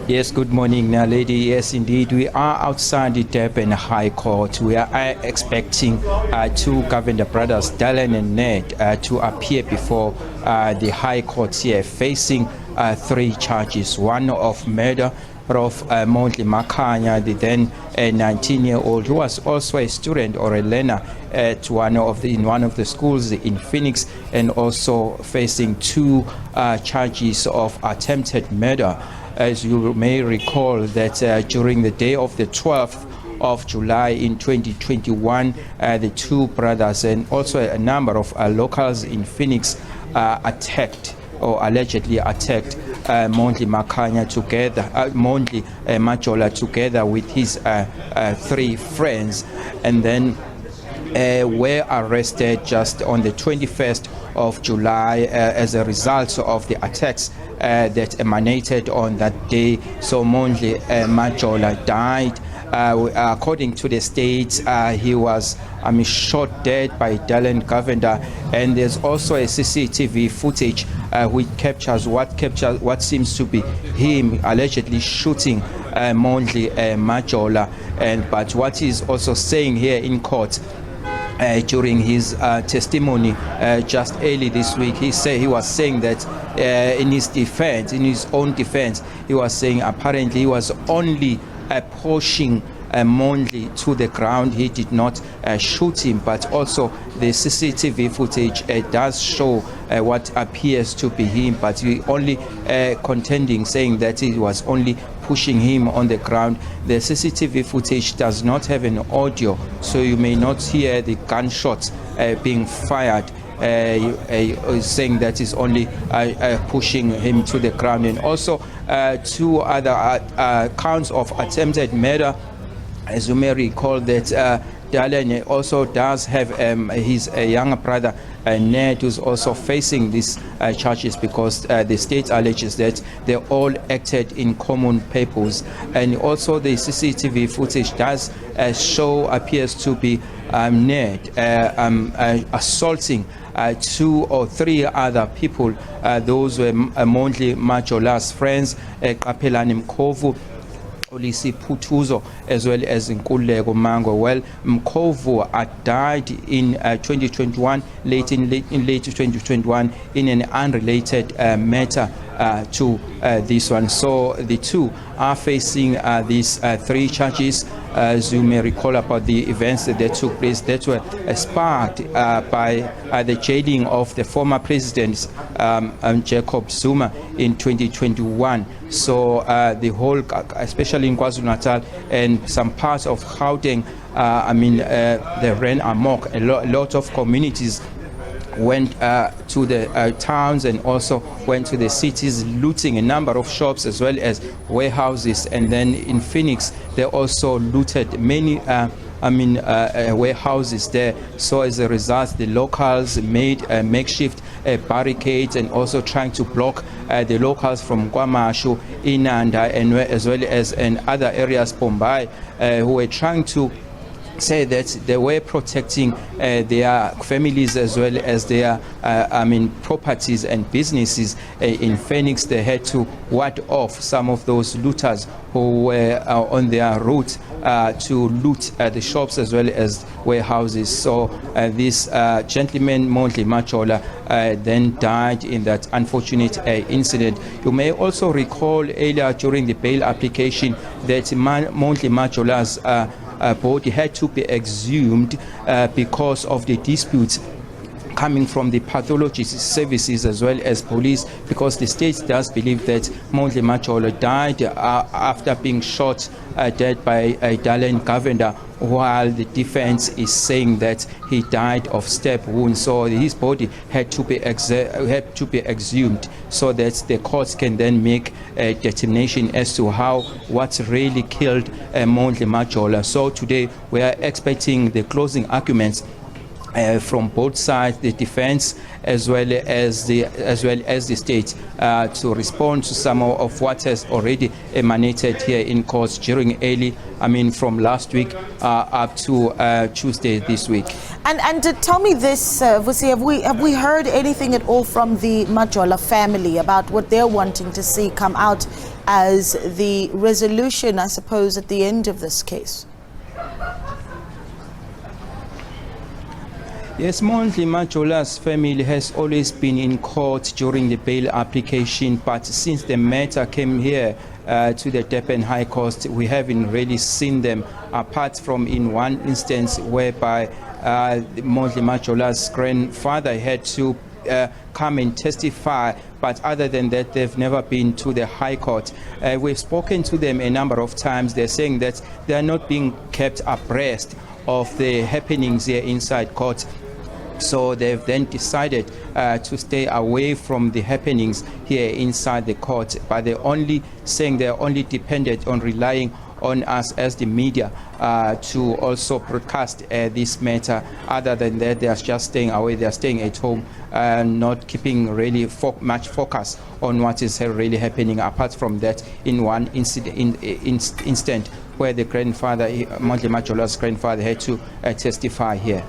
Yes, good morning, lady. Yes, indeed. We are outside the Durban High Court. We are expecting two Govender brothers, Dylan and Ned, to appear before the High Court here, facing three charges. One of murder of Mondli Majola, the then 19-year-old, who was also a student or a learner at one of the schools in Phoenix, and also facing two charges of attempted murder. As you may recall that during the day of the 12th of July in 2021, the two brothers and also a number of locals in Phoenix attacked or allegedly attacked Mondli Majola together with his three friends, and then were arrested just on the 21st of July as a result of the attacks that emanated on that day. So Mondli Majola died. According to the state, he was shot dead by Dylan Govender, and there's also a CCTV footage which captures what seems to be him allegedly shooting Mondli Majola. But what he's also saying here in court during his testimony just early this week, he was saying that in his own defense, he was saying apparently he was only pushing Mondli to the ground. He did not shoot him, but also the CCTV footage does show what appears to be him, but he only contending, saying that he was only pushing him on the ground. The CCTV footage does not have an audio, so you may not hear the gunshots being fired. Saying that is only pushing him to the ground. And also two other counts of attempted murder. As you may recall that Dylan also does have his younger brother Ned, who's also facing these charges because the state alleges that they all acted in common purpose. And also the CCTV footage does appears to be Ned assaulting two or three other people. Those were Mondli Majola's friends, Kapelani Mkovu, Olisi Putuzo, as well as Nkululeko Mango. Well, Mkovu died in 2021, late 2021, in an unrelated matter to this one. So the two are facing these three charges. As you may recall about the events that took place that were sparked by the jailing of the former president Jacob Zuma in 2021. So the whole, especially in KwaZulu-Natal and some parts of Gauteng, they ran amok. A lot of communities went to the towns and also went to the cities, looting a number of shops as well as warehouses. And then in Phoenix, they also looted many warehouses there. So as a result, the locals made makeshift barricades and also trying to block the locals from KwaMashu, Inanda, and as well as in other areas, Bombay, who were trying to say that they were protecting their families as well as their properties and businesses. In Phoenix, they had to ward off some of those looters who were on their route to loot the shops as well as warehouses. So this gentleman, Mondli Majola, then died in that unfortunate incident. You may also recall earlier during the bail application that Mondli Majola's body had to be exhumed because of the disputes coming from the pathology services as well as police, because the state does believe that Mondli Majola died after being shot dead by Dylan Govender, while the defense is saying that he died of stab wounds. So his body had to be exhumed so that the courts can then make a determination as to what really killed Mondli Majola. So today we are expecting the closing arguments from both sides, the defense as well as the state, to respond to some of what has already emanated here in court during from last week up to Tuesday this week. And tell me this, Vusi, have we heard anything at all from the Majola family about what they're wanting to see come out as the resolution, I suppose, at the end of this case? Yes, Mondli Majola's family has always been in court during the bail application, but since the matter came here to the Japan High Court, we haven't really seen them, apart from in one instance whereby Mondli Majola's grandfather had to come and testify, but other than that, they've never been to the High Court. We've spoken to them a number of times. They're saying that they are not being kept abreast of the happenings here inside court. So they've then decided to stay away from the happenings here inside the court, but they're only saying they're only dependent on relying on us as the media to also broadcast this matter. Other than that, they are just staying away. They are staying at home, not keeping really much focus on what is really happening. Apart from that, in one instant where the grandfather, Mondli Majola's grandfather, had to testify here.